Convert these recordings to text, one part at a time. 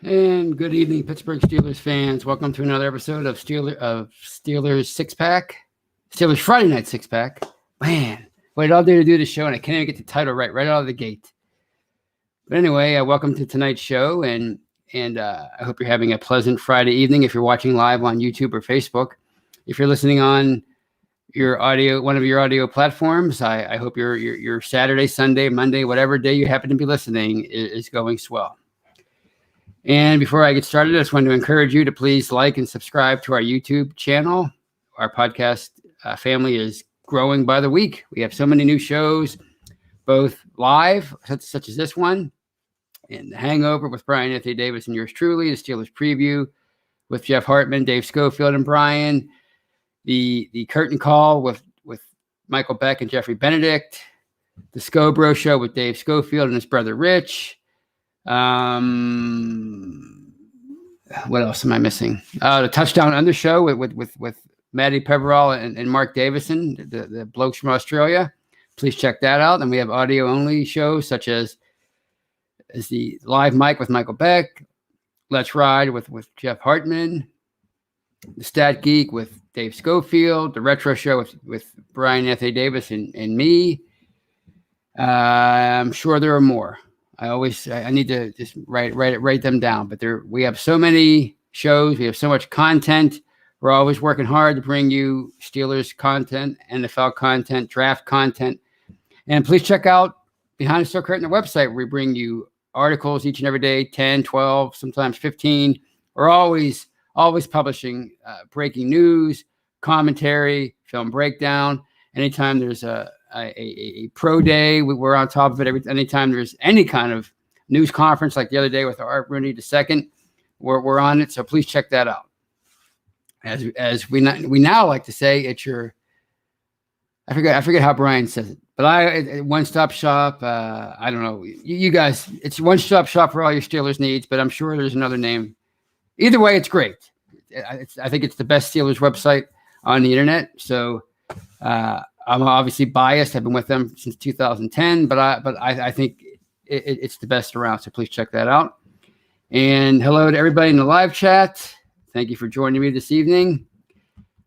And good evening, Pittsburgh Steelers fans. Welcome to another episode of Steelers Six Pack, Steelers Friday Night Six Pack. Man, waited all day to do the show, and I can't even get the title right out of the gate. But anyway, welcome to tonight's show, and I hope you're having a pleasant Friday evening. If you're watching live on YouTube or Facebook, if you're listening on one of your audio platforms, I hope your Saturday, Sunday, Monday, whatever day you happen to be listening is going swell. And before I get started, I just want to encourage you to please like and subscribe to our YouTube channel. Our podcast family is growing by the week. We have so many new shows, both live, such as this one, and The Hangover with Brian Anthony Davis and yours truly, the Steelers Preview with Jeff Hartman, Dave Schofield, and Brian, the Curtain Call with Michael Beck and Jeffrey Benedict, the Scobro Show with Dave Schofield and his brother Rich. What else am I missing? The Touchdown Under Show with Maddie Peverall and Mark Davison, the blokes from Australia. Please check that out. And we have audio only shows such as the Live Mic with Michael Beck, Let's Ride with Jeff Hartman, the Stat Geek with Dave Schofield, the Retro Show with Brian Anthony Davis and me. I'm sure there are more. I need to just write them down. But we have so many shows. We have so much content. We're always working hard to bring you Steelers content, NFL content, draft content. And please check out Behind the Steel Curtain, the website, where we bring you articles each and every day, 10, 12, sometimes 15. We're always publishing breaking news, commentary, film breakdown. Anytime there's a pro day, we're on top of it. Anytime there's any kind of news conference, like the other day with Art Rooney II, we're on it. So please check that out. As we now like to say, it's your, I forget how Brian says it, but one-stop shop. I don't know, you guys. It's one-stop shop for all your Steelers needs, but I'm sure there's another name. Either way, it's great. I think it's the best Steelers website on the internet. So. I'm obviously biased. I've been with them since 2010, but I think it's the best around. So please check that out. And hello to everybody in the live chat. Thank you for joining me this evening.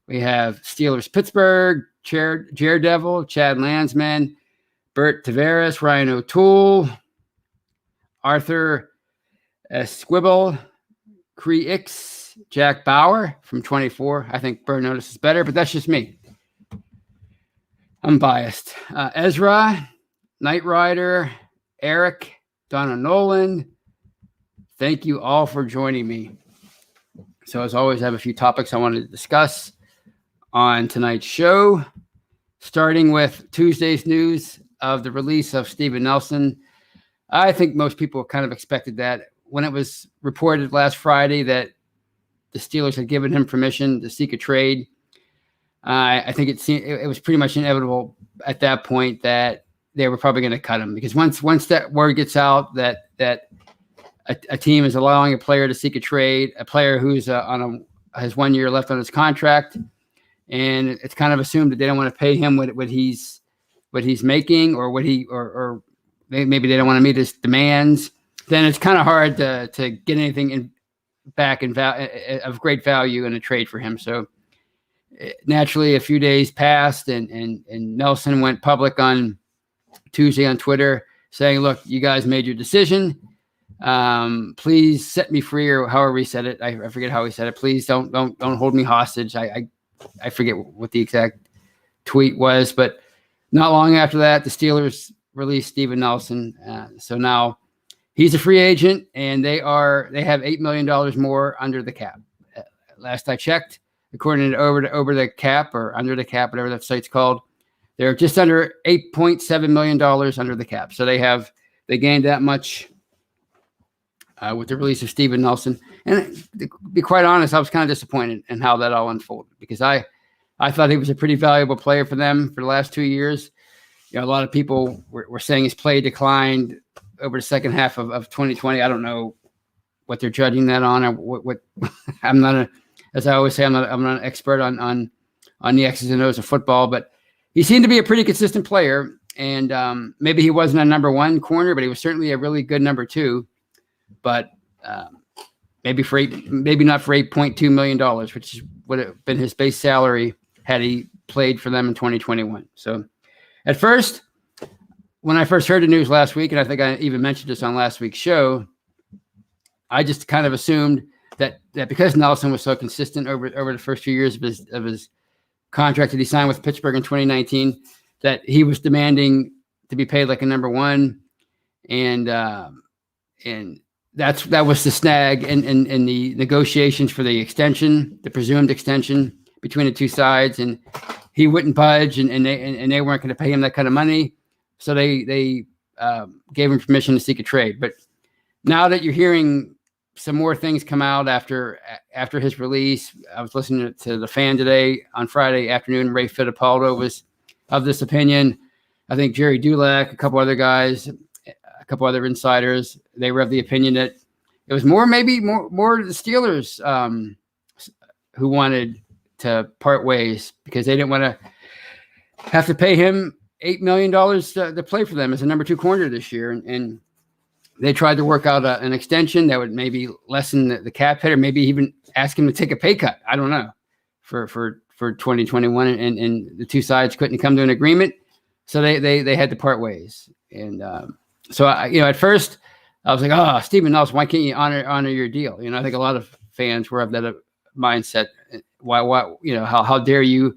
We have Steelers Pittsburgh, Daredevil, Chad Landsman, Bert Tavares, Ryan O'Toole, Arthur Squibble, Cree Ix, Jack Bauer from 24. I think Bert notices better, but that's just me. I'm biased. Ezra, Knight Rider, Eric, Donna Nolan. Thank you all for joining me. So as always, I have a few topics I wanted to discuss on tonight's show, starting with Tuesday's news of the release of Steven Nelson. I think most people kind of expected that when it was reported last Friday that the Steelers had given him permission to seek a trade. I think it was pretty much inevitable at that point that they were probably going to cut him, because once that word gets out that a team is allowing a player to seek a trade, a player who's has 1 year left on his contract, and it's kind of assumed that they don't want to pay him what he's making, or or maybe they don't want to meet his demands, then it's kind of hard to get anything back of great value in a trade for him. So. Naturally, a few days passed, and Nelson went public on Tuesday on Twitter saying, "Look, you guys made your decision. Please set me free," or however he said it. I forget how he said it. Please don't hold me hostage. I forget what the exact tweet was, but not long after that, the Steelers released Steven Nelson. So now he's a free agent, and they have $8 million more under the cap. Last I checked. According to over the cap, or under the cap, whatever that site's called, they're just under $8.7 million under the cap. So they gained that much with the release of Steven Nelson. And to be quite honest, I was kind of disappointed in how that all unfolded, because I thought he was a pretty valuable player for them for the last 2 years. You know, a lot of people were saying his play declined over the second half of 2020. I don't know what they're judging that on, or what I'm not as I always say, I'm not an expert on the X's and O's of football, but he seemed to be a pretty consistent player. And maybe he wasn't a number one corner, but he was certainly a really good number two. But maybe not for $8.2 million, which would have been his base salary had he played for them in 2021. So at first, when I first heard the news last week, and I think I even mentioned this on last week's show, I just kind of assumed that because Nelson was so consistent over the first few years of his contract that he signed with Pittsburgh in 2019, that he was demanding to be paid like a number one, and that was the snag in the negotiations for the extension, the presumed extension between the two sides, and he wouldn't budge, and they weren't going to pay him that kind of money, so they gave him permission to seek a trade. But now that you're hearing some more things come out after his release, I was listening to The Fan today on Friday afternoon. Ray Fittipaldo was of this opinion. I think Jerry Dulac, a couple other guys, a couple other insiders, they were of the opinion that it was more the Steelers who wanted to part ways because they didn't want to have to pay him $8 million to play for them as a number 2 corner this year. And they tried to work out an extension that would maybe lessen the cap hit, or maybe even ask him to take a pay cut. I don't know, for 2021, and the two sides couldn't come to an agreement, so they had to part ways. And so at first I was like, oh, Steven Nelson, why can't you honor your deal? I think a lot of fans were of that mindset. Why how dare you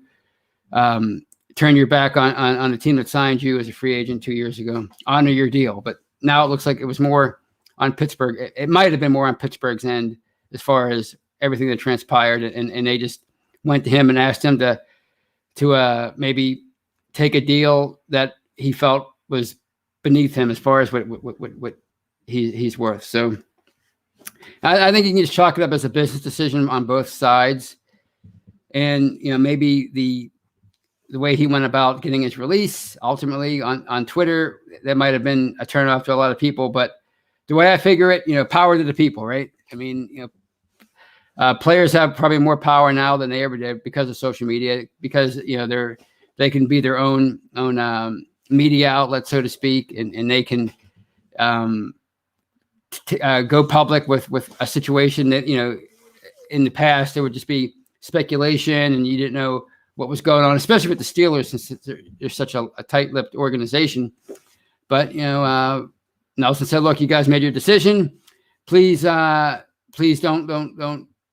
turn your back on a team that signed you as a free agent 2 years ago? Honor your deal. But now it looks like it was more on Pittsburgh. It might have been more on Pittsburgh's end as far as everything that transpired, and they just went to him and asked him to maybe take a deal that he felt was beneath him as far as what he's worth. So I think you can just chalk it up as a business decision on both sides, and maybe the way he went about getting his release ultimately on Twitter, that might have been a turnoff to a lot of people. But the way I figure it, power to the people, right? I mean, players have probably more power now than they ever did because of social media, because they can be their own media outlet, so to speak, and they can go public with a situation that in the past there would just be speculation and you didn't know what was going on, especially with the Steelers, since they're such a tight-lipped organization. But Nelson said, "Look, you guys made your decision. Please don't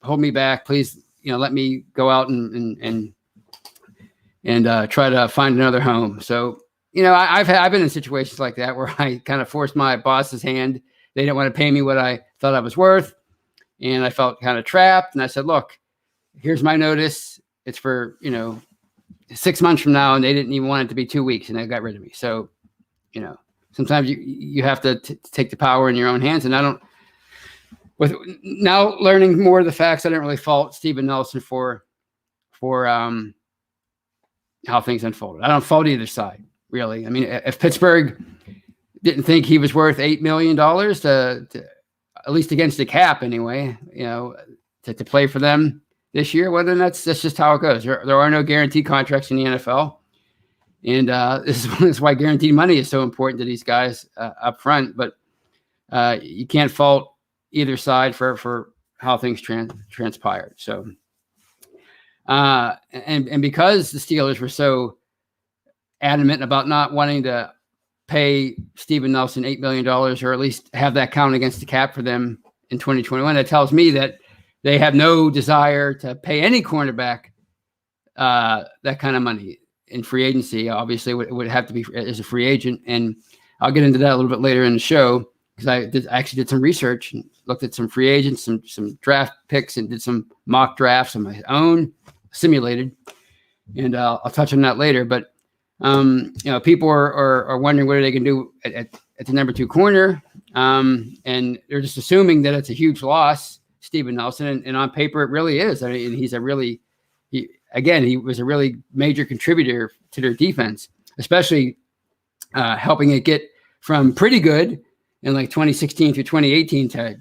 hold me back. Please, let me go out and try to find another home." So, I've been in situations like that where I kind of forced my boss's hand. They didn't want to pay me what I thought I was worth, and I felt kind of trapped. And I said, "Look, here's my notice. It's for 6 months from now," and they didn't even want it to be 2 weeks, and they got rid of me. So, sometimes you have to take the power in your own hands. And I don't. With now learning more of the facts, I didn't really fault Steven Nelson for how things unfolded. I don't fault either side, really. I mean, if Pittsburgh didn't think he was worth $8 million to at least against the cap anyway, to play for them this year, well, then that's just how it goes. There are no guaranteed contracts in the NFL, and this is why guaranteed money is so important to these guys up front. But you can't fault either side for how things transpired. So, and because the Steelers were so adamant about not wanting to pay Steven Nelson $8 million, or at least have that count against the cap for them in 2021, that tells me that they have no desire to pay any cornerback that kind of money in free agency. Obviously, it would have to be as a free agent, and I'll get into that a little bit later in the show because I actually did some research and looked at some free agents, some draft picks, and did some mock drafts on my own, simulated, and I'll touch on that later. But people are wondering what they can do at the number 2 corner, and they're just assuming that it's a huge loss, Steven Nelson, and on paper it really is. I mean, he was a really major contributor to their defense, especially helping it get from pretty good in like 2016 through 2018 to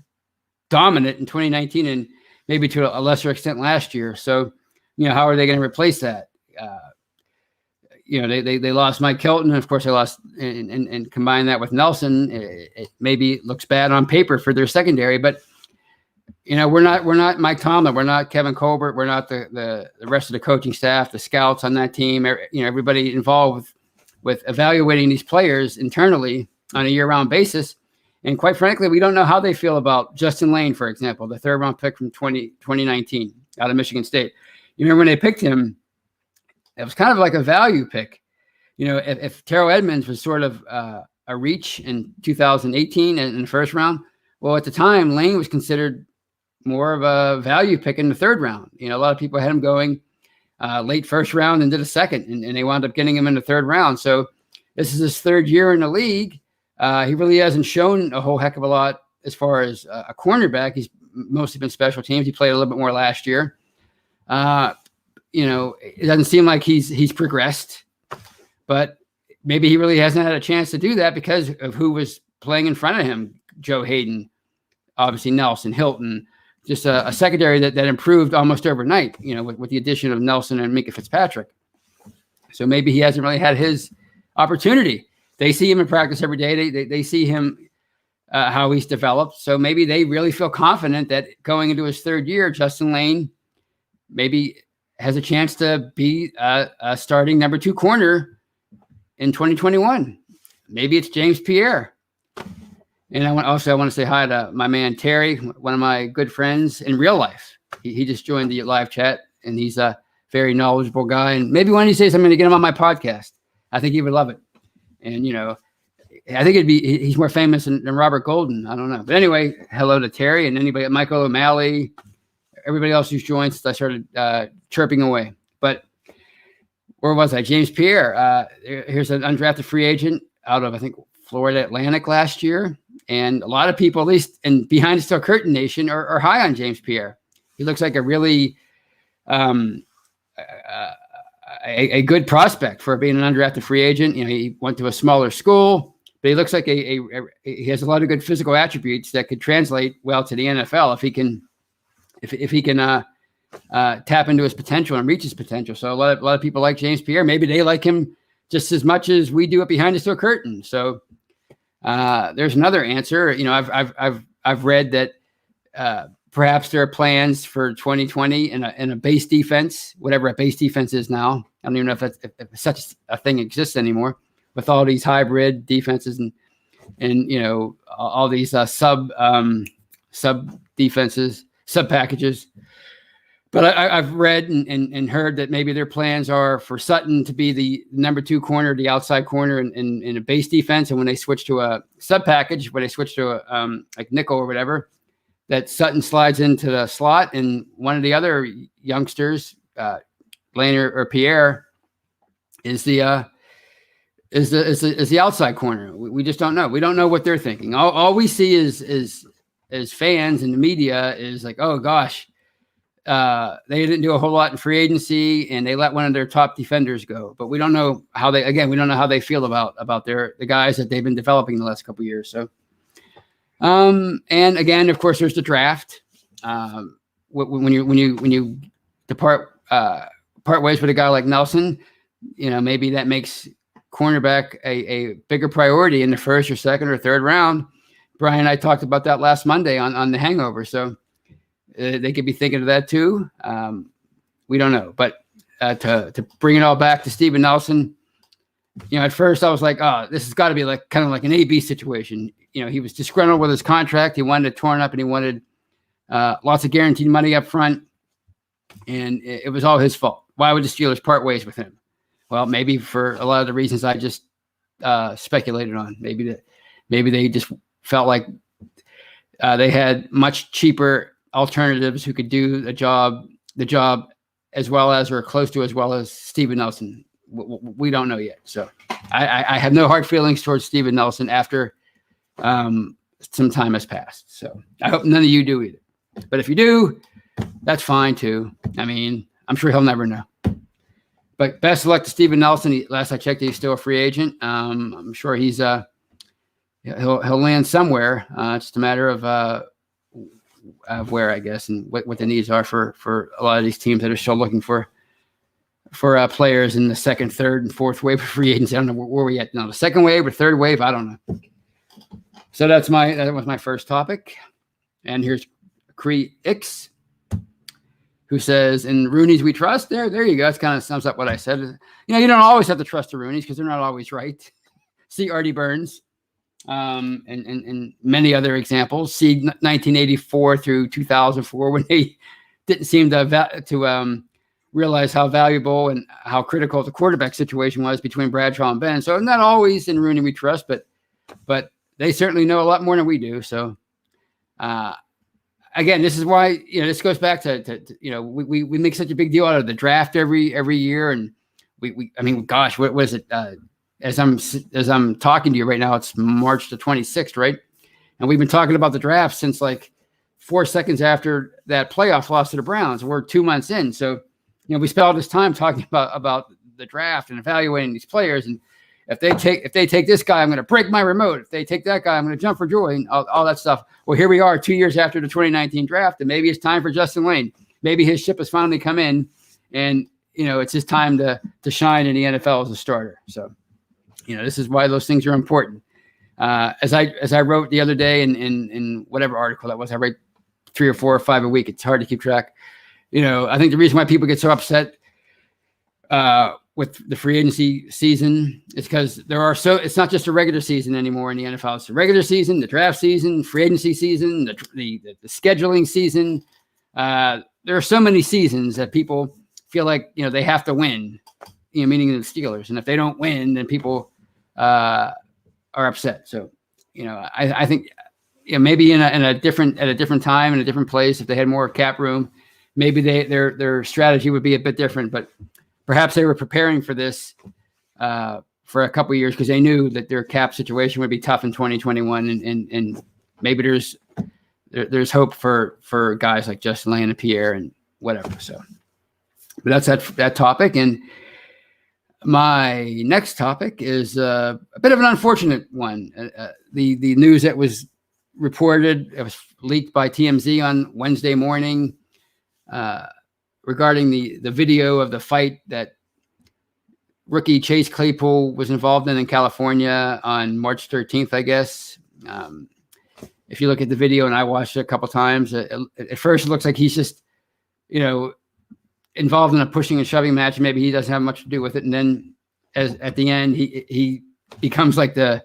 dominant in 2019 and maybe to a lesser extent last year. So, how are they going to replace that? They lost Mike Kelton, and of course they lost and combine that with Nelson. It maybe looks bad on paper for their secondary, but we're not Mike Tomlin, we're not Kevin Colbert, we're not the rest of the coaching staff, the scouts on that team, everybody involved with evaluating these players internally on a year-round basis. And quite frankly, we don't know how they feel about Justin Lane, for example, the third-round pick from 2019 out of Michigan State. You remember when they picked him, it was kind of like a value pick. If Terrell Edmonds was sort of a reach in 2018 in the first round, well, at the time, Lane was considered more of a value pick in the third round. A lot of people had him going late first round into the second, and they wound up getting him in the third round. So this is his third year in the league. He really hasn't shown a whole heck of a lot as far as a cornerback. He's mostly been special teams. He played a little bit more last year. It doesn't seem like he's progressed, but maybe he really hasn't had a chance to do that because of who was playing in front of him. Joe Hayden, obviously Nelson, Hilton, just a secondary that improved almost overnight, with the addition of Nelson and Minkah Fitzpatrick. So maybe he hasn't really had his opportunity. They see him in practice every day. They see him, how he's developed. So maybe they really feel confident that going into his third year, Justin Lane maybe has a chance to be a starting number 2 corner in 2021. Maybe it's James Pierre. And I want to say hi to my man, Terry, one of my good friends in real life. He just joined the live chat, and he's a very knowledgeable guy. And maybe one of these days I'm going to get him on my podcast. I think he would love it. And, I think he's more famous than Robert Golden. I don't know. But anyway, hello to Terry and anybody, Michael O'Malley, everybody else who's joined since I started chirping away. But where was I? James Pierre. Here's an undrafted free agent out of, I think, Florida Atlantic last year. And a lot of people, at least in Behind the Steel Curtain Nation, are high on James Pierre. He looks like a really a good prospect for being an undrafted free agent. He went to a smaller school, but he looks like he has a lot of good physical attributes that could translate well to the NFL if he can tap into his potential and reach his potential. So a lot of people like James Pierre. Maybe they like him just as much as we do at Behind the Steel Curtain. So there's another answer. I've read that perhaps there are plans for 2020 in a base defense, whatever a base defense is now. I don't even know if such a thing exists anymore, with all these hybrid defenses and all these sub defenses, sub packages. But I've read and heard that maybe their plans are for Sutton to be the number 2 corner, the outside corner in a base defense. And when they switch to a sub package, when they switch to a like nickel or whatever, that Sutton slides into the slot, and one of the other youngsters, Lane or Pierre, is the outside corner. We just don't know. We don't know what they're thinking. All we see is fans in the media is like, oh gosh, they didn't do a whole lot in free agency, and they let one of their top defenders go. But we don't know how they feel about the guys that they've been developing the last couple of years. So, and again, of course, there's the draft. When you depart ways with a guy like Nelson, maybe that makes cornerback a bigger priority in the first or second or third round. Brian and I talked about that last Monday on The Hangover. So they could be thinking of that too. We don't know. But to bring it all back to Steven Nelson, at first I was like, oh, this has got to be kind of like an AB situation. He was disgruntled with his contract. He wanted it torn up, and he wanted lots of guaranteed money up front. And it was all his fault. Why would the Steelers part ways with him? Well, maybe for a lot of the reasons I just speculated on. Maybe they just felt like they had much cheaper alternatives who could do the job as well as, or close to as well as, Steven Nelson. We don't know yet. So I have no hard feelings towards Steven Nelson after some time has passed. So I hope none of you do either. But if you do, that's fine too. I mean, I'm sure he'll never know. But best of luck to Steven Nelson. Last I checked, he's still a free agent. I'm sure he's he'll land somewhere. It's just a matter of where, I guess, and what the needs are for a lot of these teams that are still looking for players in the second, third, and fourth wave of free agents. I don't know where we at now. The second wave or third wave, I don't know. So that was my first topic. And here's Cree X, who says, "In Rooney's we trust." There you go. That kind of sums up what I said. You don't always have to trust the Rooney's because they're not always right. See Artie Burns, and many other examples. See 1984 through 2004 when they didn't seem to realize how valuable and how critical the quarterback situation was between Bradshaw and Ben. So not always in Rooney we trust, but they certainly know a lot more than we do. So again, this is why this goes back to we make such a big deal out of the draft every year, and gosh, what was it? As I'm talking to you right now, it's March the 26th, right? And we've been talking about the draft since like 4 seconds after that playoff loss to the Browns. We're 2 months in, so we spent all this time talking about the draft and evaluating these players. And if they take this guy, I'm going to break my remote. If they take that guy, I'm going to jump for joy and all that stuff. Well, here we are 2 years after the 2019 draft, and maybe it's time for Justin Lane. Maybe his ship has finally come in, and it's his time to shine in the NFL as a starter. So, this is why those things are important. As I wrote the other day in whatever article that was, I write 3 or 4 or 5 a week. It's hard to keep track. I think the reason why people get so upset with the free agency season is because it's not just a regular season anymore in the NFL. It's the regular season, the draft season, free agency season, the scheduling season. There are so many seasons that people feel like, they have to win, meaning the Steelers. And if they don't win, then people are upset. So, I think, maybe at a different time, in a different place, if they had more cap room, maybe their strategy would be a bit different. But perhaps they were preparing for this for a couple of years because they knew that their cap situation would be tough in 2021, and maybe there's hope for guys like Justin Lane and Pierre and whatever. So, but that's that topic. And my next topic is a bit of an unfortunate one. The news that was reported, it was leaked by TMZ on Wednesday morning regarding the video of the fight that rookie Chase Claypool was involved in California on March 13th, I guess. If you look at the video, and I watched it a couple times, at first it looks like he's just, involved in a pushing and shoving match. Maybe he doesn't have much to do with it. And then at the end, he becomes like the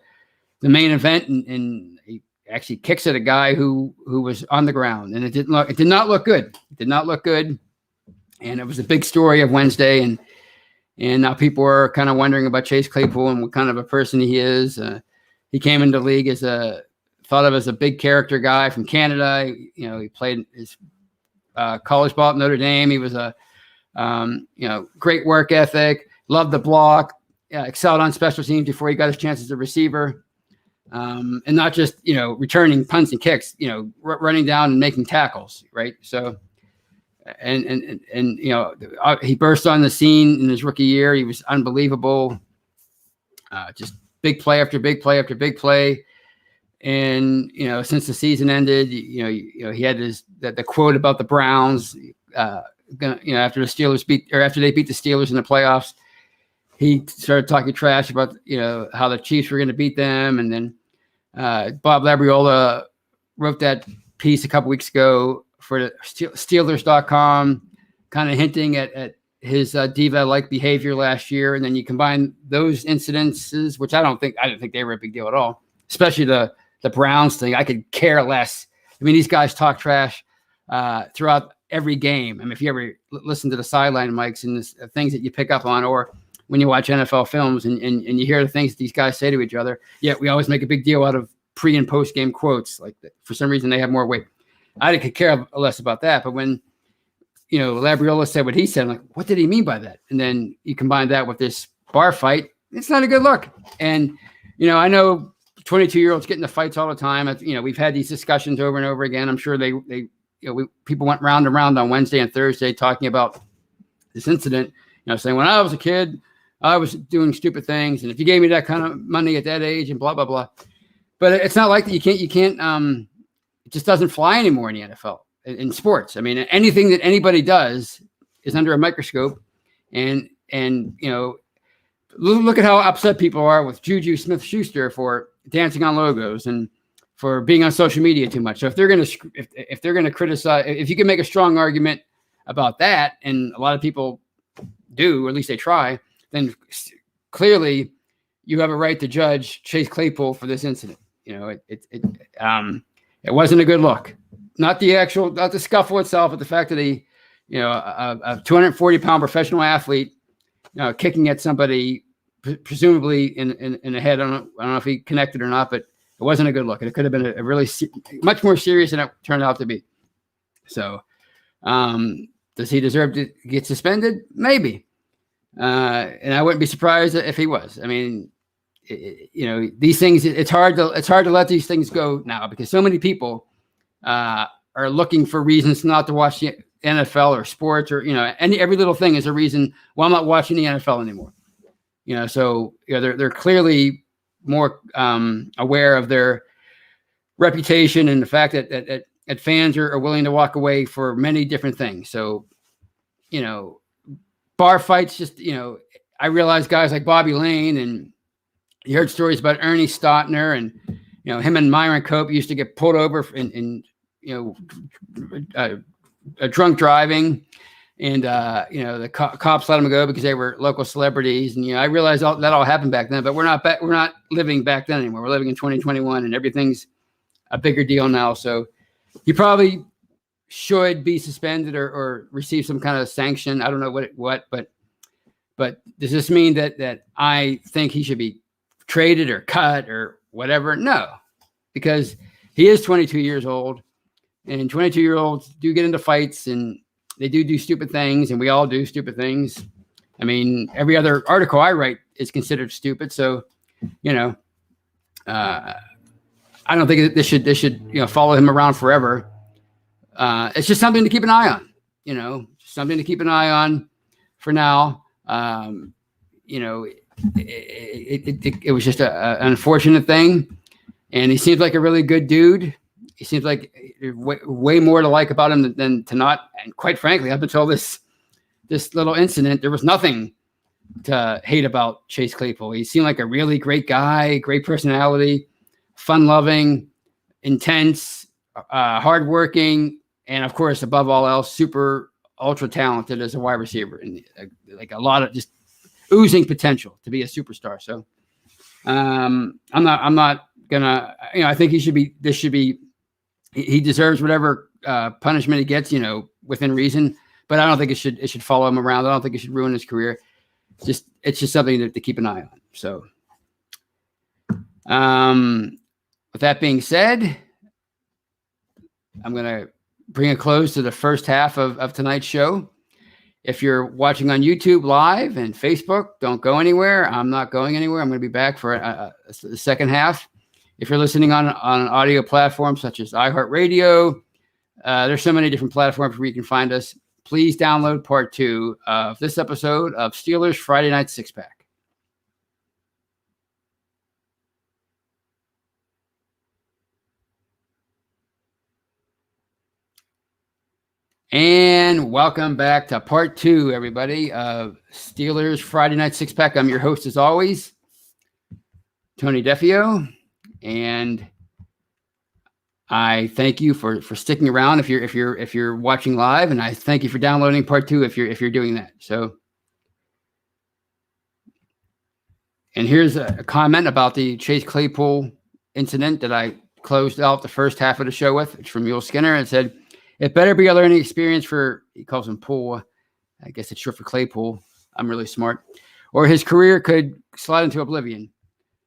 main event, and he actually kicks at a guy who was on the ground, and it did not look good. It did not look good. And it was a big story of Wednesday. And now people are kind of wondering about Chase Claypool and what kind of a person he is. He came into the league thought of as a big character guy from Canada. He played his college ball at Notre Dame. He was a great work ethic, loved the block, excelled on special teams before he got his chance as a receiver. And not just, returning punts and kicks, running down and making tackles. Right. So, and he burst on the scene in his rookie year. He was unbelievable. Just big play after big play after big play. And, since the season ended, he had the quote about the Browns, after they beat the Steelers in the playoffs, he started talking trash about, how the Chiefs were going to beat them. And then Bob Labriola wrote that piece a couple weeks ago for the Steelers.com, kind of hinting at his diva-like behavior last year. And then you combine those incidences, which I didn't think they were a big deal at all, especially the Browns thing. I could care less. I mean, these guys talk trash throughout every game. I mean, if you ever listen to the sideline mics and the things that you pick up on, or when you watch NFL films and you hear the things that these guys say to each other, yet we always make a big deal out of pre and post game quotes. Like for some reason they have more weight. I could care less about that. But when, Labriola said what he said, I'm like, what did he mean by that? And then you combine that with this bar fight. It's not a good look. And, I know 22-year-olds get into fights all the time. We've had these discussions over and over again. I'm sure people went round and round on Wednesday and Thursday talking about this incident, saying when I was a kid, I was doing stupid things. And if you gave me that kind of money at that age and blah, blah, blah. But it's not like that. You can't, it just doesn't fly anymore in the NFL, in sports. I mean, anything that anybody does is under a microscope. And look at how upset people are with Juju Smith-Schuster for dancing on logos and for being on social media too much. So if they're going to if they're going to criticize, if you can make a strong argument about that, and a lot of people do, or at least they try, then clearly you have a right to judge Chase Claypool for this incident. It wasn't a good look. Not the scuffle itself, but the fact that a 240-pound professional athlete, kicking at somebody, presumably in the head. I don't know if he connected or not, but it wasn't a good look. And it could have been a really much more serious than it turned out to be. So, does he deserve to get suspended? Maybe. And I wouldn't be surprised if he was. I mean, these things, it's hard to let these things go now, because so many people are looking for reasons not to watch the NFL or sports, or every little thing is a reason why I'm not watching the NFL anymore. So they're clearly more aware of their reputation and the fact that fans are willing to walk away for many different things. So, bar fights, just, I realize guys like Bobby Lane, and you heard stories about Ernie Stotner, and, him and Myron Cope used to get pulled over in drunk driving, and, the cops let them go because they were local celebrities. And, I realized that all happened back then, but we're not living back then anymore. We're living in 2021, and everything's a bigger deal now. So he probably should be suspended or receive some kind of sanction. I don't know what, but does this mean that I think he should be traded or cut or whatever? No, because he is 22 years old, and 22-year-olds do get into fights, and they do stupid things, and we all do stupid things. I mean, every other article I write is considered stupid. So, I don't think this should follow him around forever. It's just something to keep an eye on, something to keep an eye on for now. It was just an unfortunate thing, and he seems like a really good dude. He seems like way more to like about him than to not. And quite frankly, up until this little incident, there was nothing to hate about Chase Claypool. He seemed like a really great guy, great personality, fun-loving, intense, hardworking, and of course, above all else, super ultra talented as a wide receiver, and like a lot of just oozing potential to be a superstar. So, I'm not gonna. I think he deserves whatever punishment he gets, within reason. But I don't think it should follow him around. I don't think it should ruin his career. It's just something to keep an eye on. So, with that being said, I'm gonna bring a close to the first half of tonight's show. If you're watching on YouTube live and Facebook, don't go anywhere. I'm not going anywhere. I'm going to be back for the second half. If you're listening on an audio platform such as iHeartRadio, there's so many different platforms where you can find us. Please download part 2 of this episode of Steelers Friday Night Six Pack. And welcome back to part 2, everybody, of Steelers Friday Night Six Pack. I'm your host, as always, Tony Defio, and I thank you for sticking around if you're watching live, and I thank you for downloading part 2 if you're doing that. So, and here's a comment about the Chase Claypool incident that I closed out the first half of the show with. It's from Mule Skinner. It said, "It better be a learning experience for," he calls him Pool, I guess it's short for Claypool. I'm really smart. "Or his career could slide into oblivion."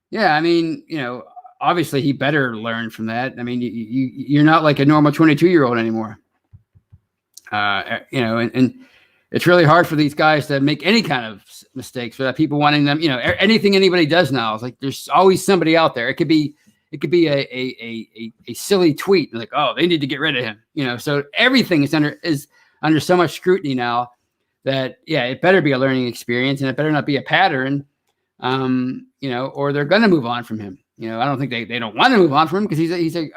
Yeah, I mean, obviously he better learn from that. I mean, you're not like a normal 22-year-old anymore. And it's really hard for these guys to make any kind of mistakes without people wanting them. Anything anybody does now is like there's always somebody out there. It could be a silly tweet like, "Oh, they need to get rid of him." So everything is under so much scrutiny now that, yeah, it better be a learning experience, and it better not be a pattern, or they're going to move on from him. I don't think they don't want to move on from him because he's a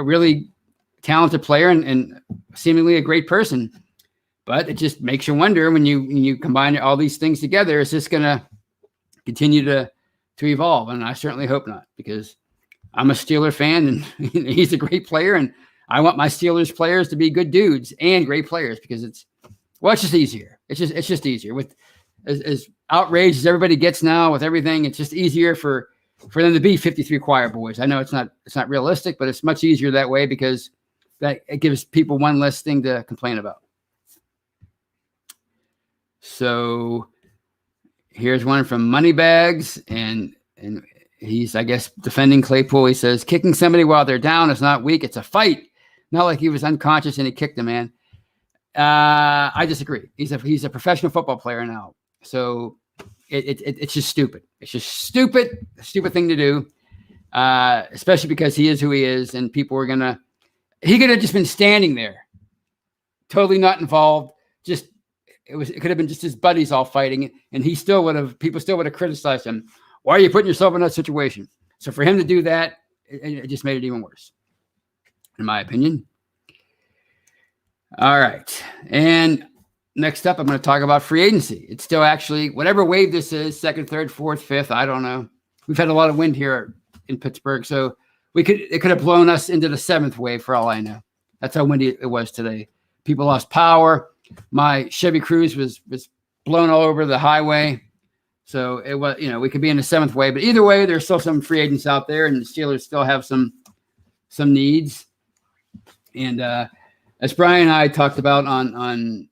really talented player and seemingly a great person. But it just makes you wonder when you combine all these things together, is this going to continue to evolve? And I certainly hope not, because I'm a Steeler fan, and he's a great player, and I want my Steelers players to be good dudes and great players because it's just easier. It's just easier with as outraged as everybody gets now with everything. It's just easier for them to be 53 choir boys. I know it's not realistic, but it's much easier that way because that it gives people one less thing to complain about. So here's one from Moneybags, and he's, I guess, defending Claypool. He says, kicking somebody while they're down is not weak. It's a fight. Not like he was unconscious and he kicked the man. I disagree. He's a professional football player now. So it's just stupid. It's just a stupid thing to do, especially because he is who he is, and people are he could have just been standing there, totally not involved. It could have been just his buddies all fighting, and people still would have criticized him. Why are you putting yourself in that situation? So for him to do that, it just made it even worse, in my opinion. All right. And next up, I'm going to talk about free agency. It's still actually, whatever wave this is, second, third, fourth, fifth, I don't know. We've had a lot of wind here in Pittsburgh, so it could have blown us into the seventh wave for all I know. That's how windy it was today. People lost power. My Chevy Cruze was blown all over the highway. So it was, we could be in the seventh wave, but either way, there's still some free agents out there, and the Steelers still have some needs. And as Brian and I talked about on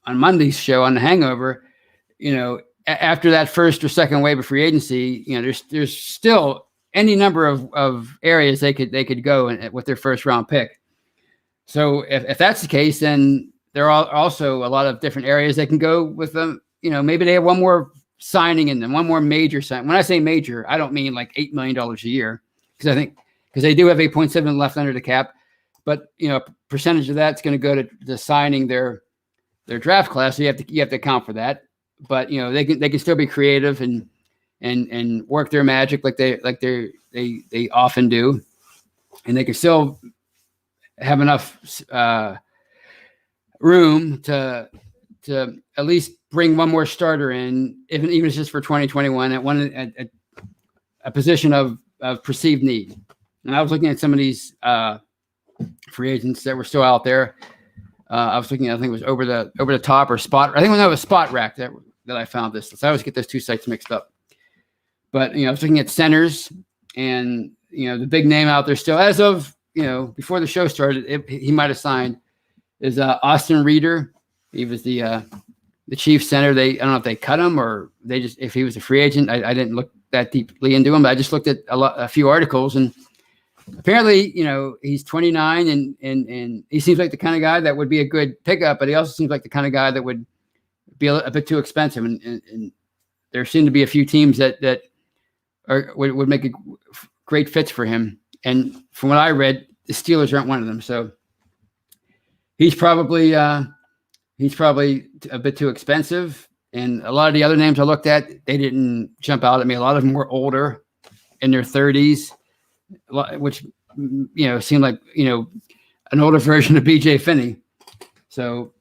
Monday's show on The Hangover, after that first or second wave of free agency, there's still any number of areas they could go with their first round pick. So if that's the case, then there are also a lot of different areas they can go with them. Maybe they have one more signing in them, one more major sign. When I say major, I don't mean like $8 million a year, because they do have 8.7 left under the cap, but a percentage of that's going to go to signing their draft class. So you have to account for that. But they can still be creative and work their magic like they often do, and they can still have enough room to at least bring one more starter in, even if it's just for 2021 at a position of perceived need. And I was looking at some of these free agents that were still out there. I was looking at, I think it was over the top or spot. I think it was Spot Rack that I found this. So I always get those two sites mixed up. But I was looking at centers, and the big name out there still, as of before the show started, he might have signed, is Austin Reeder. He was the Chiefs center. I don't know if they cut him or if he was a free agent. I didn't look that deeply into him, but I just looked at a few articles, and apparently, he's 29 and he seems like the kind of guy that would be a good pickup, but he also seems like the kind of guy that would be a bit too expensive. And there seem to be a few teams that would make great fits for him. And from what I read, the Steelers aren't one of them. So he's probably a bit too expensive. And a lot of the other names I looked at, they didn't jump out at me. A lot of them were older, in their 30s, which seemed like an older version of BJ Finney. So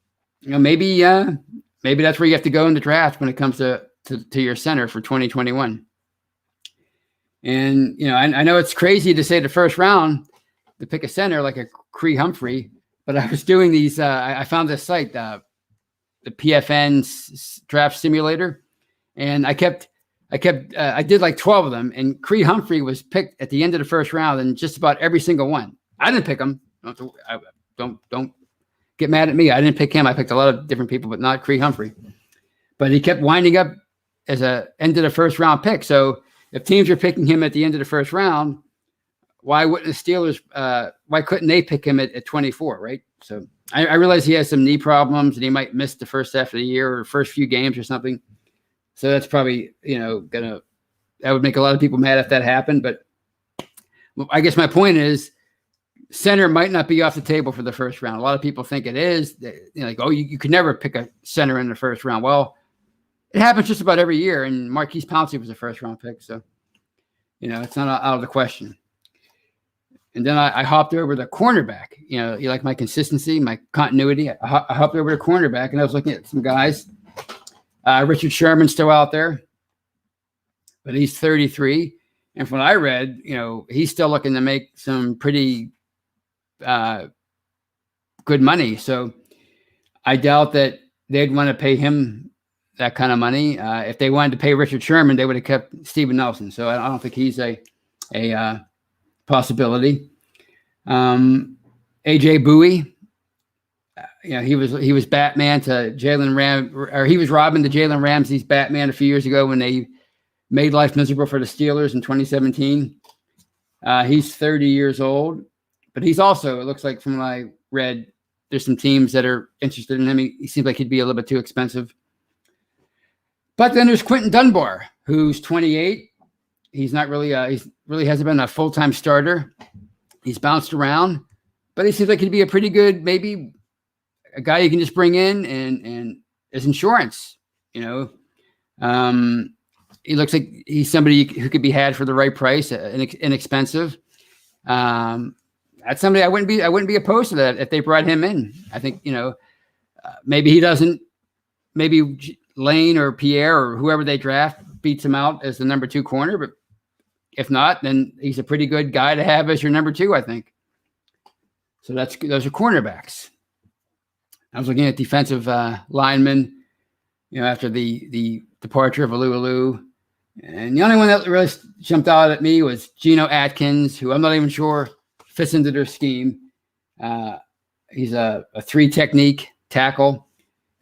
maybe that's where you have to go in the draft when it comes to your center for 2021. And I know it's crazy to say the first round to pick a center like a Cree Humphrey, but I was doing these. I found this site, the PFN draft simulator, and I did like 12 of them, and Cree Humphrey was picked at the end of the first round, and just about every single one. I didn't pick him. Don't get mad at me. I didn't pick him. I picked a lot of different people, but not Cree Humphrey. But he kept winding up as a end of the first round pick. So if teams are picking him at the end of the first round, why wouldn't the Steelers? Why couldn't they pick him at 24? Right. So I realize he has some knee problems and he might miss the first half of the year or first few games or something. So that's probably that would make a lot of people mad if that happened. But I guess my point is, center might not be off the table for the first round. A lot of people think it is. You could never pick a center in the first round. Well, it happens just about every year, and Marquise Pouncey was a first-round pick, so it's not out of the question. And then I hopped over the cornerback. You like my consistency, my continuity. I hopped over to cornerback, and I was looking at some guys. Richard Sherman's still out there, but he's 33, And from what I read, he's still looking to make some pretty good money. So I doubt that they'd want to pay him that kind of money. If they wanted to pay Richard Sherman, they would have kept Steven Nelson. So I don't think he's a possibility. AJ Bowie, he was Batman to he was Robin to Jalen Ramsey's Batman a few years ago when they made life miserable for the Steelers in 2017. He's 30 years old, but he's also, it looks like from what I read, there's some teams that are interested in him. He seems like he'd be a little bit too expensive. But then there's Quentin Dunbar, who's 28. He's not really, he's really hasn't been a full-time starter. He's bounced around, but he seems like he'd be a pretty good, maybe a guy you can just bring in and as insurance, He looks like he's somebody who could be had for the right price, inexpensive. That's somebody I wouldn't be opposed to that if they brought him in. I think, maybe he doesn't, maybe Lane or Pierre or whoever they draft beats him out as the number 2 corner, but if not, then he's a pretty good guy to have as your number 2, I think. So those are cornerbacks. I was looking at defensive linemen, after the departure of Alu, and the only one that really jumped out at me was Geno Atkins, who I'm not even sure fits into their scheme. He's a 3 technique tackle.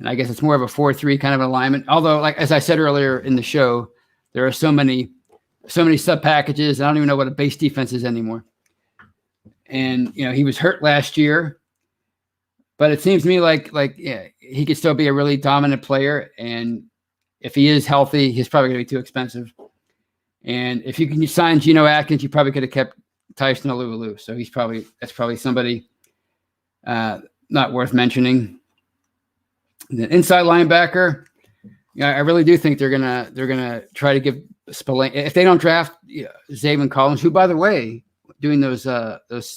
And I guess it's more of a 4-3 kind of alignment. Although, like as I said earlier in the show, there are so many sub packages. I don't even know what a base defense is anymore. And he was hurt last year, but it seems to me like he could still be a really dominant player. And if he is healthy, he's probably going to be too expensive. And if you can sign Geno Atkins, you probably could have kept Tyson Alu. So that's probably somebody not worth mentioning. The inside linebacker, I really do think they're gonna try to give Spillane, if they don't draft Zaven Collins, who, by the way, doing those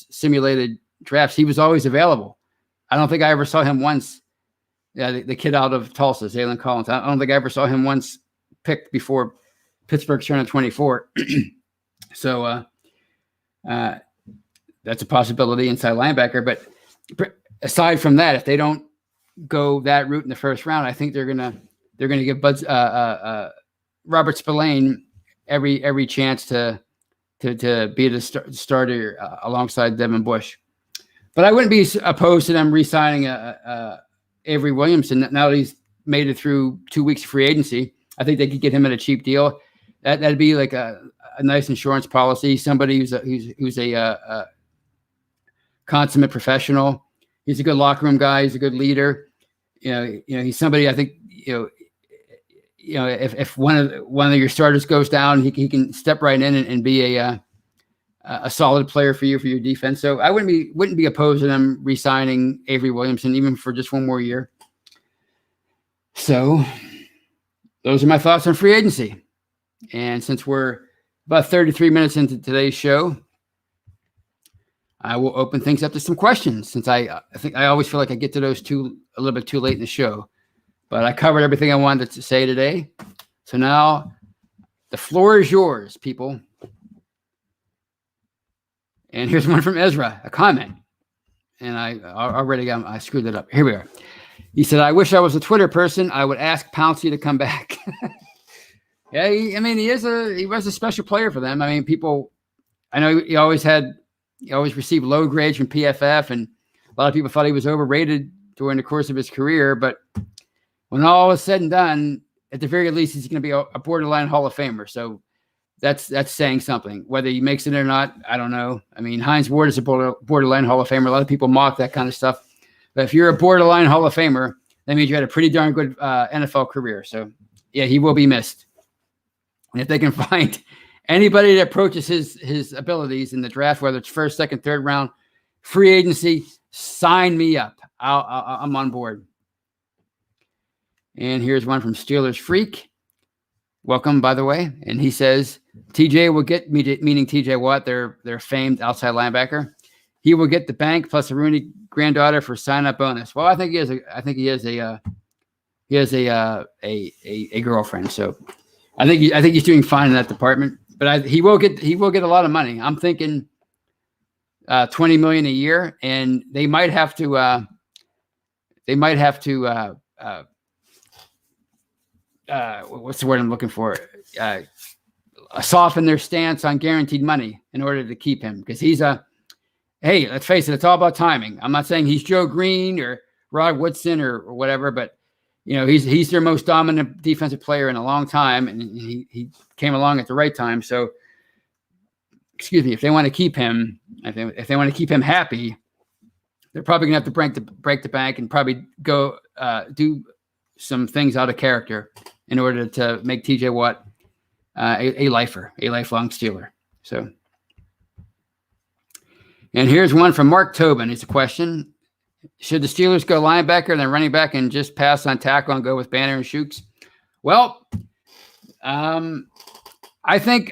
simulated drafts, he was always available. I don't think I ever saw him once. Yeah, the kid out of Tulsa, Zaven Collins. I don't think I ever saw him once picked before Pittsburgh turned 24. So that's a possibility, inside linebacker. But aside from that, if they don't go that route in the first round, I think they're gonna give Robert Spillane every chance to be the starter alongside Devin Bush. But I wouldn't be opposed to them re-signing Avery Williamson now that he's made it through 2 weeks of free agency. I think they could get him at a cheap deal. That'd be like a nice insurance policy. Somebody who's a consummate professional. He's a good locker room guy. He's a good leader. He's somebody I think, if one of your starters goes down, he can step right in and be a solid player for your defense. So I wouldn't be opposed to them re-signing Avery Williamson even for just one more year. So those are my thoughts on free agency. And since we're about 33 minutes into today's show, I will open things up to some questions, since I think I always feel like I get to those a little bit too late in the show. But I covered everything I wanted to say today. So now the floor is yours, people. And here's one from Ezra, a comment. And I screwed it up. Here we are. He said, I wish I was a Twitter person. I would ask Pouncey to come back. Yeah, he was a special player for them. I mean, I know he always received low grades from PFF, and a lot of people thought he was overrated during the course of his career. But when all is said and done, at the very least, he's going to be a borderline Hall of Famer. So that's saying something. Whether he makes it or not, I don't know. I mean, Hines Ward is a borderline Hall of Famer. A lot of people mock that kind of stuff. But if you're a borderline Hall of Famer, that means you had a pretty darn good NFL career. So, yeah, he will be missed. And if they can find anybody that approaches his abilities in the draft, whether it's first, second, third round, free agency, sign me up. I'm on board. And here's one from Steelers Freak. Welcome, by the way. And he says, TJ will get, meaning TJ Watt, their famed outside linebacker. He will get the bank plus a Rooney granddaughter for sign-up bonus. Well, I think he has a girlfriend. So I think he's doing fine in that department. but he will get a lot of money. I'm thinking $20 million a year, and they might have to what's the word I'm looking for? Soften their stance on guaranteed money in order to keep him, because hey, let's face it, it's all about timing. I'm not saying he's Joe Green or Rod Woodson or whatever, but he's their most dominant defensive player in a long time, and he came along at the right time. So, excuse me, if they want to keep him, if they want to keep him happy, they're probably gonna have to break the bank and probably go do some things out of character in order to make TJ Watt a lifelong Steeler. So, and here's one from Mark Tobin. It's a question: should the Steelers go linebacker and then running back and just pass on tackle and go with Banner and Shooks? Well, I think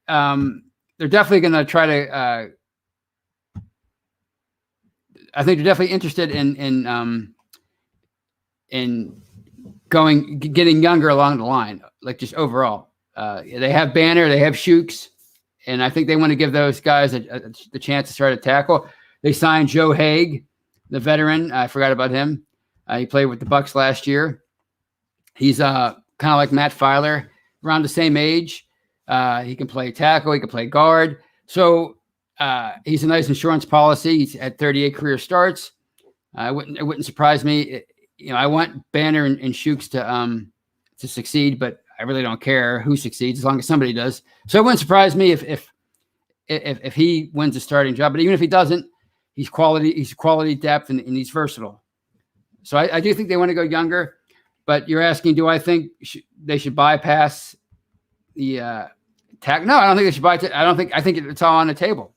they're definitely going to try to. I think they're definitely interested in getting younger along the line, like just overall. They have Banner, they have Shooks, and I think they want to give those guys the chance to start a tackle. They signed Joe Haig, the veteran. I forgot about him. He played with the Bucs last year. He's kind of like Matt Filer, around the same age. He can play tackle. He can play guard. So he's a nice insurance policy. He's had 38 career starts. It wouldn't surprise me. I want Banner and Shooks to succeed, but I really don't care who succeeds as long as somebody does. So it wouldn't surprise me if he wins a starting job. But even if he doesn't, he's quality depth and he's versatile. So I do think they want to go younger. But you're asking, do I think they should bypass the tackle? No, I don't think they should bypass. I think it's all on the table.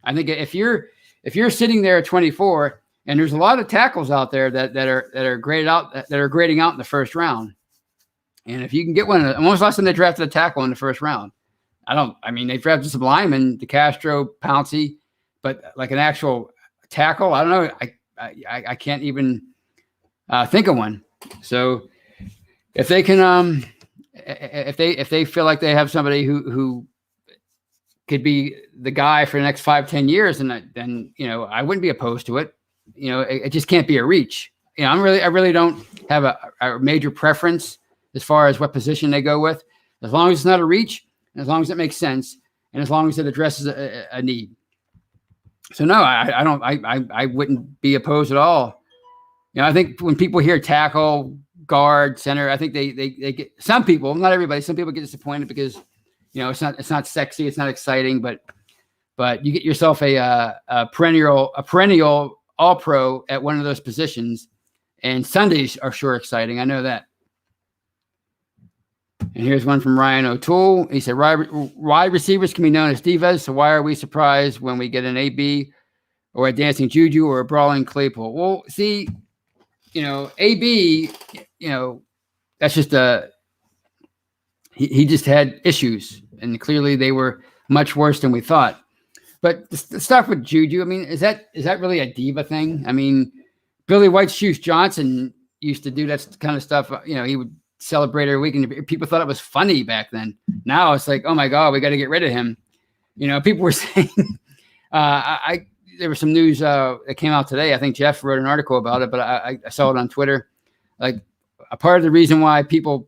I think if you're sitting there at 24, and there's a lot of tackles out there that are grading out in the first round, and if you can get one, when was the last time they drafted a tackle in the first round? They drafted some linemen, DeCastro, Pouncey, but like an actual tackle, I don't know. I can't even think of one. So if they can, if they feel like they have somebody who could be the guy for the next 5-10 years, then I wouldn't be opposed to it. It just can't be a reach. I really don't have a major preference as far as what position they go with, as long as it's not a reach, and as long as it makes sense, and as long as it addresses a need. So no, I wouldn't be opposed at all. I think when people hear tackle, guard, center, I think they get, some people, not everybody, some people get disappointed because it's not sexy, it's not exciting, but you get yourself a perennial All-Pro at one of those positions, and Sundays are sure exciting. I know that. And here's one from Ryan O'Toole. He said, wide receivers can be known as divas, so why are we surprised when we get an AB or a dancing Juju or a brawling Claypool? Well, see, AB, that's just he just had issues, and clearly they were much worse than we thought. But the stuff with Juju, is that really a diva thing? Billy White Shoes Johnson used to do that kind of stuff. He would celebrate every week, and people thought it was funny back then. Now it's like, oh my God, we got to get rid of him. People were saying, there was some news that came out today. I think Jeff wrote an article about it, but I saw it on Twitter. Like, a part of the reason why people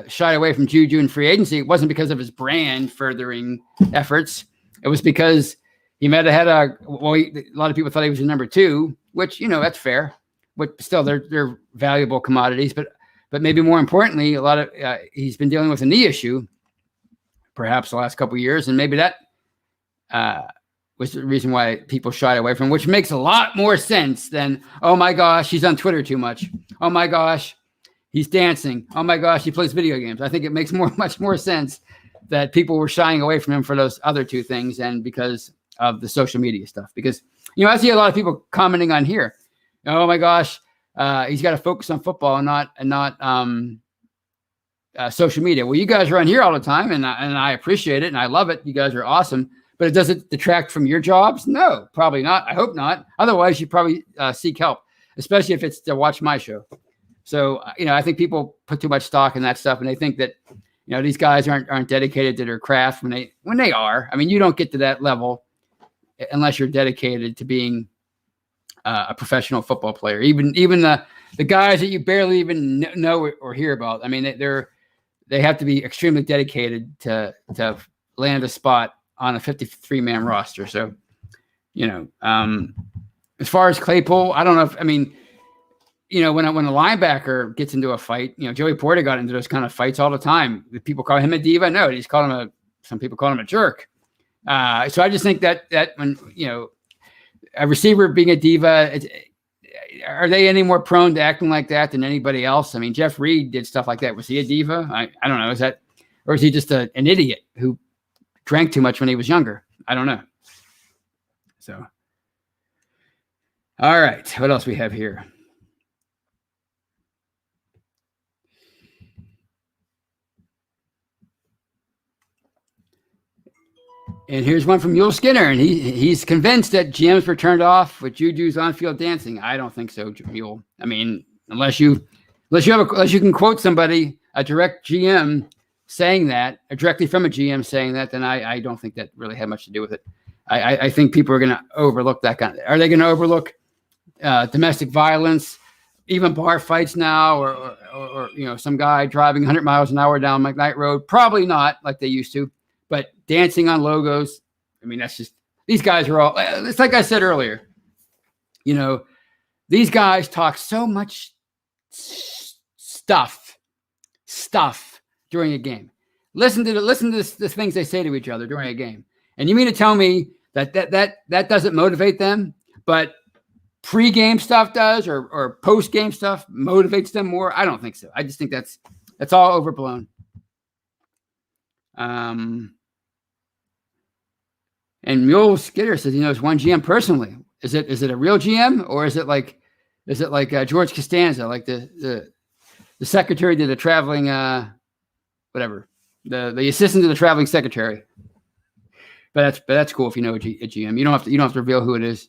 shied away from Juju in free agency wasn't because of his brand furthering efforts. It was because he might have had a lot of people thought he was a number 2, which, that's fair, but still they're valuable commodities. But maybe more importantly, he's been dealing with a knee issue, perhaps the last couple of years, and maybe that was the reason why people shied away from him, which makes a lot more sense than, oh my gosh, he's on Twitter too much. Oh my gosh, he's dancing. Oh my gosh, he plays video games. I think it makes much more sense that people were shying away from him for those other two things, and because of the social media stuff. Because, I see a lot of people commenting on here, oh my gosh, he's got to focus on football and not social media. Well, you guys are on here all the time, and I appreciate it, and I love it. You guys are awesome. But it doesn't detract from your jobs? No, probably not. I hope not. Otherwise, you probably seek help, especially if it's to watch my show. So, I think people put too much stock in that stuff, and they think that, these guys aren't dedicated to their craft when they are. I mean, you don't get to that level unless you're dedicated to being a professional football player. Even the guys that you barely even know or hear about. I mean, they have to be extremely dedicated to land a spot on a 53-man roster. So, as far as Claypool, I don't know when a linebacker gets into a fight, Joey Porter got into those kind of fights all the time. Do people call him a diva? No, some people call him a jerk. So I just think that when, a receiver being a diva, are they any more prone to acting like that than anybody else? I mean, Jeff Reed did stuff like that. Was he a diva? I don't know. Or is he just an idiot who drank too much when he was younger? I don't know. So, all right. What else we have here? And here's one from Yul Skinner, and he's convinced that GMs were turned off with Juju's on-field dancing. I don't think so, Yul. I mean, unless you can quote somebody, a direct GM saying that, or directly from a GM saying that, then I don't think that really had much to do with it. I think people are going to overlook that kind of. Are they going to overlook domestic violence, even bar fights now, or some guy driving 100 miles an hour down McKnight Road? Probably not like they used to. But dancing on logos, I mean, that's just, these guys are all, it's like I said earlier, these guys talk so much stuff during a game. Listen to the things they say to each other during a game. And you mean to tell me that doesn't motivate them, but pre-game stuff does, or post-game stuff motivates them more? I don't think so. I just think that's all overblown. And Mule Skidder says he knows one GM personally. Is it a real GM, or is it like George Costanza, like the secretary to the traveling whatever, the assistant to the traveling secretary? But that's cool if you know a GM. You don't have to reveal who it is.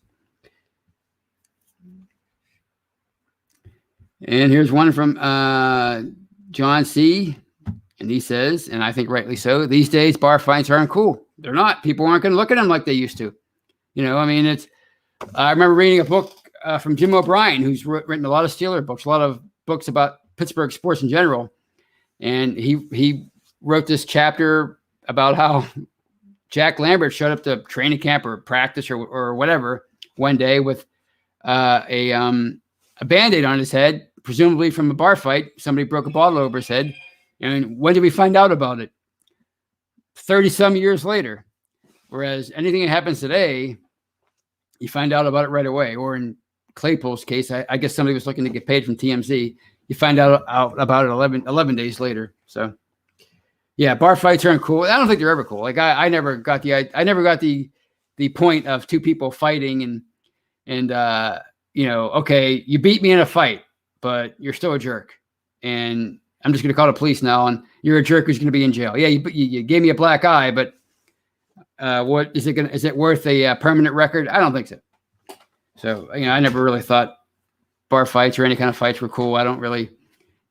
And here's one from John C. And he says, and I think rightly so, these days bar fights aren't cool. They're not. People aren't going to look at them like they used to. I remember reading a book from Jim O'Brien, who's written a lot of Steeler books, a lot of books about Pittsburgh sports in general. And he wrote this chapter about how Jack Lambert showed up to training camp or practice or whatever one day with a Band-Aid on his head, presumably from a bar fight. Somebody broke a bottle over his head. And when did we find out about it? 30-some years later. Whereas anything that happens today, you find out about it right away. Or in Claypool's case, I guess somebody was looking to get paid from TMZ. You find out about it 11 days later. So, yeah, bar fights aren't cool. I don't think they're ever cool. Like I never got the point of two people fighting and okay, you beat me in a fight, but you're still a jerk, and I'm just going to call the police now, and you're a jerk who's going to be in jail. Yeah, you gave me a black eye, but what is it going? Is it worth a permanent record? I don't think so. So I never really thought bar fights or any kind of fights were cool. I don't really,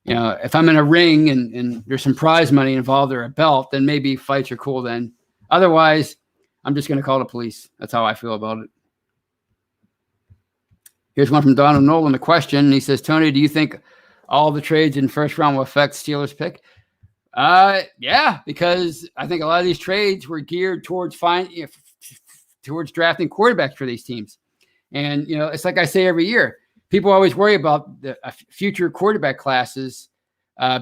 if I'm in a ring and there's some prize money involved or a belt, then maybe fights are cool. Then otherwise, I'm just going to call the police. That's how I feel about it. Here's one from Donald Nolan. The question. He says, Tony, do you think all the trades in first round will affect Steelers pick? Yeah, because I think a lot of these trades were geared towards towards drafting quarterbacks for these teams. And, it's like I say every year, people always worry about the future quarterback classes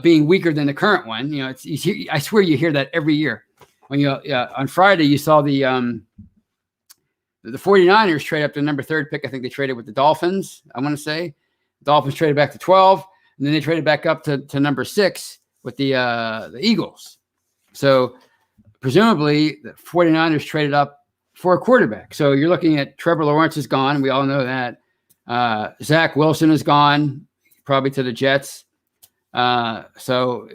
being weaker than the current one. I swear you hear that every year. When on Friday, you saw the 49ers trade up to number 3rd pick. I think they traded with the Dolphins. I want to say the Dolphins traded back to 12. And then they traded back up to number 6 with the Eagles. So presumably the 49ers traded up for a quarterback. So you're looking at Trevor Lawrence is gone. We all know that. Zach Wilson is gone, probably to the Jets. So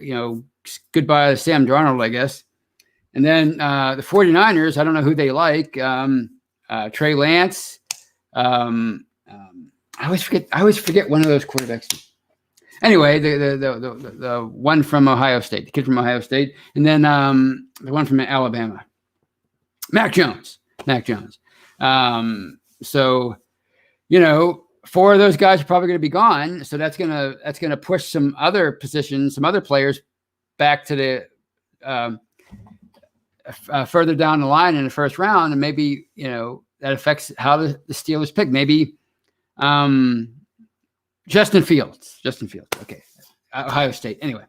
goodbye to Sam Darnold, I guess. And then the 49ers, I don't know who they like. Trey Lance. I always forget one of those quarterbacks. anyway, the one from Ohio State, the kid from Ohio State, and then the one from Alabama, Mac Jones. So, you know, 4 of those guys are probably going to be gone. So that's gonna push some other positions, some other players back to the further down the line in the first round, and maybe, you know, that affects how the Steelers pick. Maybe Justin Fields. Okay, Ohio State. Anyway,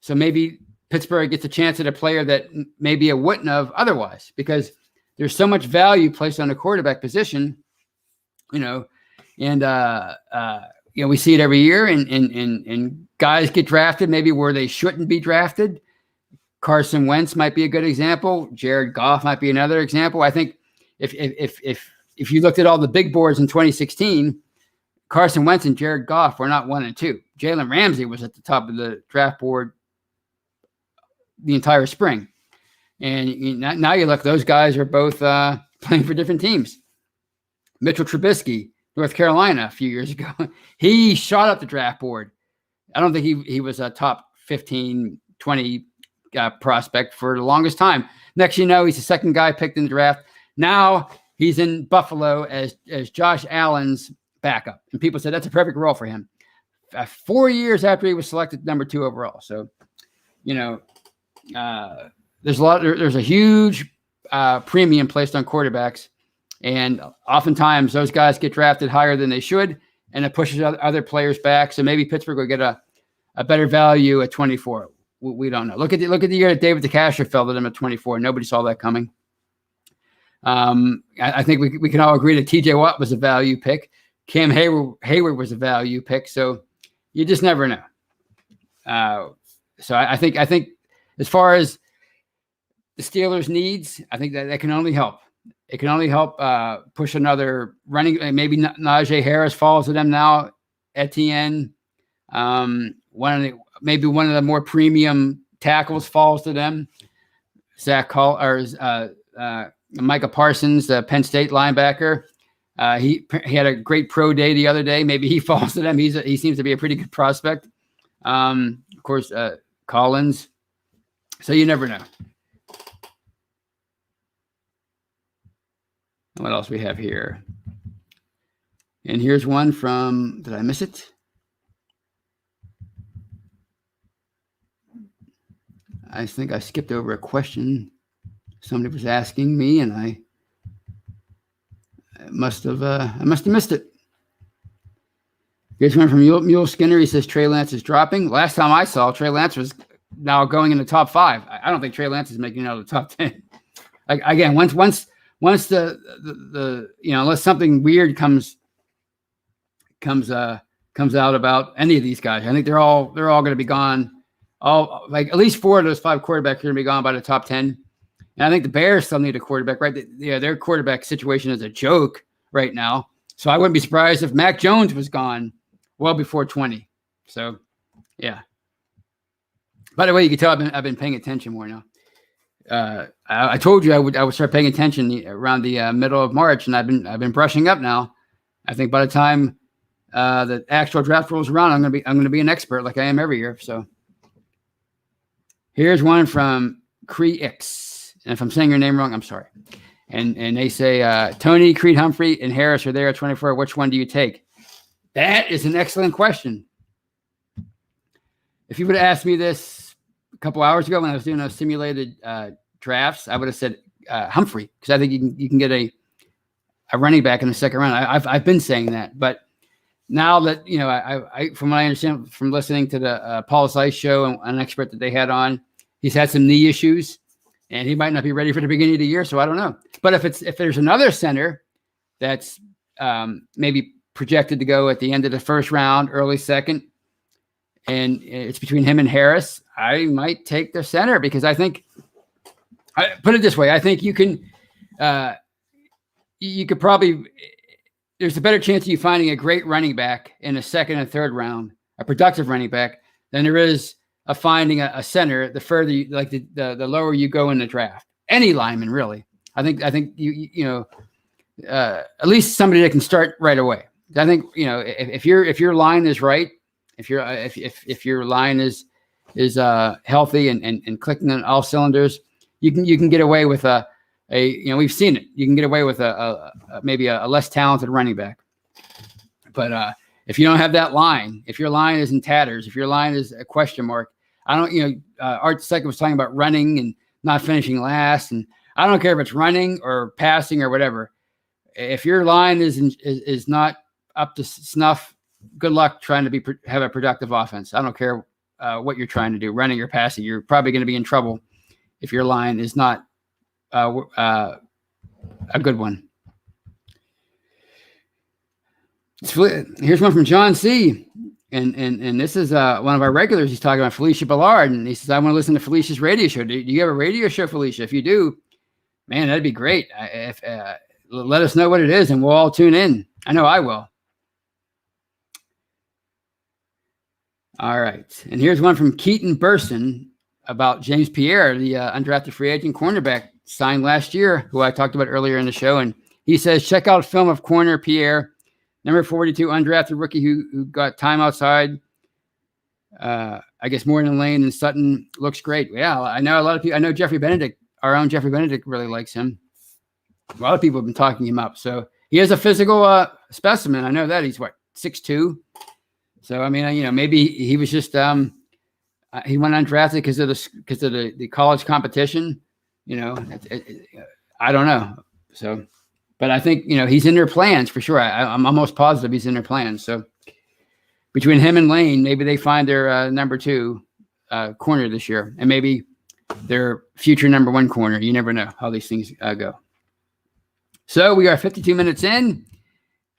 so maybe Pittsburgh gets a chance at a player that maybe it wouldn't have otherwise, because there's so much value placed on the quarterback position, you know, and you know, we see it every year, and guys get drafted maybe where they shouldn't be drafted. Carson Wentz might be a good example. Jared Goff might be another example. I think if you looked at all the big boards in 2016, Carson Wentz and Jared Goff were not 1 and 2. Jalen Ramsey was at the top of the draft board the entire spring. And now you look, those guys are both playing for different teams. Mitchell Trubisky, North Carolina, a few years ago, he shot up the draft board. I don't think he was a top 15, 20 prospect for the longest time. Next, you know, he's the second guy picked in the draft. Now he's in Buffalo as Josh Allen's backup, and people said that's a perfect role for him. 4 years after he was selected number 2 overall. So, you know, there's a huge premium placed on quarterbacks, and oftentimes those guys get drafted higher than they should, and it pushes other players back. So maybe Pittsburgh will get a better value at 24. We don't know. Look at the year that David DeCastro fell at him at 24. Nobody saw that coming. I think we can all agree that T.J. Watt was a value pick. Cam Hayward was a value pick. So you just never know. So I think as far as the Steelers' needs, I think that can only help. It can only help push another running. Maybe Najee Harris falls to them now. Etienne, maybe one of the more premium tackles falls to them. Micah Parsons, the Penn State linebacker. He had a great pro day the other day. Maybe he falls to them. He seems to be a pretty good prospect. Of course, Collins. So you never know. What else we have here? And here's one from, did I miss it? I think I skipped over a question somebody was asking me, and I must have missed it. Here's one from Mule Skinner. He says Trey Lance is dropping. Last time I saw, Trey Lance was now going in the top 5. I don't think Trey Lance is making it out of the top 10. Like, again, once the you know, unless something weird comes out about any of these guys, I think they're all going to be gone. All, like, at least 4 of those 5 quarterbacks are going to be gone by the top 10. And I think the Bears still need a quarterback, right? Their quarterback situation is a joke right now. So I wouldn't be surprised if Mac Jones was gone well before 20. So, yeah. By the way, you can tell I've been paying attention more now. I told you I would start paying attention around the middle of March, and I've been brushing up now. I think by the time the actual draft rolls around, I'm gonna be an expert like I am every year. So here's one from Cree X, and if I'm saying your name wrong, I'm sorry. And they say Tony, Creed Humphrey, and Harris are there at 24. Which one do you take? That is an excellent question. If you would have asked me this a couple hours ago when I was doing those simulated drafts, I would have said Humphrey, because I think you can get a running back in the second round. I've been saying that, but now that, you know, I from what I understand from listening to the Paul Zeiss show and an expert that they had on, he's had some knee issues, and he might not be ready for the beginning of the year. So I don't know. But if there's another center that's maybe projected to go at the end of the first round, early second, and it's between him and Harris, I might take the center, because I think, I put it this way, I think you could probably, there's a better chance of you finding a great running back in the second and third round, a productive running back, than there is of finding a center the further you, like the lower you go in the draft. Any lineman, really. I think you know, at least somebody that can start right away. I think, you know, if your line is right If your line is healthy and clicking on all cylinders, you can get away with we've seen it. You can get away with maybe a less talented running back. But if you don't have that line, if your line is in tatters, if your line is a question mark, Art Second was talking about running and not finishing last, and I don't care if it's running or passing or whatever. If your line is not up to snuff, good luck trying to have a productive offense. I don't care what you're trying to do, running or passing. You're probably going to be in trouble if your line is not a good one. Here's one from John C. And this is one of our regulars. He's talking about Felicia Ballard, and he says, "I want to listen to Felicia's radio show. Do you have a radio show, Felicia? If you do, man, that'd be great. Let us know what it is, and we'll all tune in. I know I will." All right, and here's one from Keaton Burson about James Pierre, the undrafted free agent cornerback signed last year, who I talked about earlier in the show. And he says, "Check out film of corner Pierre, number 42, undrafted rookie who got time outside. I guess more than Lane and Sutton. Looks great." Yeah, I know a lot of people. I know Jeffrey Benedict, our own Jeffrey Benedict, really likes him. A lot of people have been talking him up. So he has a physical specimen. I know that. He's 6'2". So, I mean, maybe he was just he went undrafted because of the college competition. I don't know. So, but I think, he's in their plans for sure. I'm almost positive he's in their plans. So between him and Lane, maybe they find their number 2 corner this year, and maybe their future number 1 corner. You never know how these things go. So we are 52 minutes in.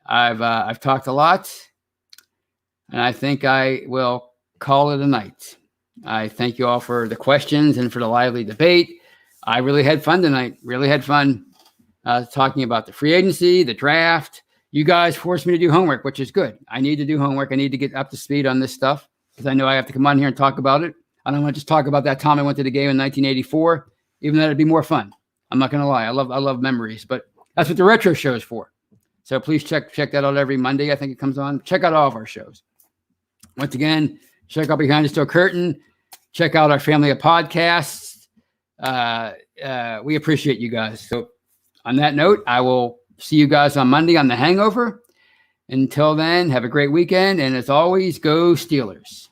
I've talked a lot, and I think I will call it a night. I thank you all for the questions and for the lively debate. I really had fun tonight. Really had fun talking about the free agency, the draft. You guys forced me to do homework, which is good. I need to do homework. I need to get up to speed on this stuff because I know I have to come on here and talk about it. I don't want to just talk about that time I went to the game in 1984, even though it'd be more fun. I'm not going to lie. I love memories, but that's what the retro show is for. So please check that out every Monday. I think it comes on. Check out all of our shows. Once again, check out Behind the Steel Curtain. Check out our family of podcasts. We appreciate you guys. So on that note, I will see you guys on Monday on The Hangover. Until then, have a great weekend. And as always, go Steelers.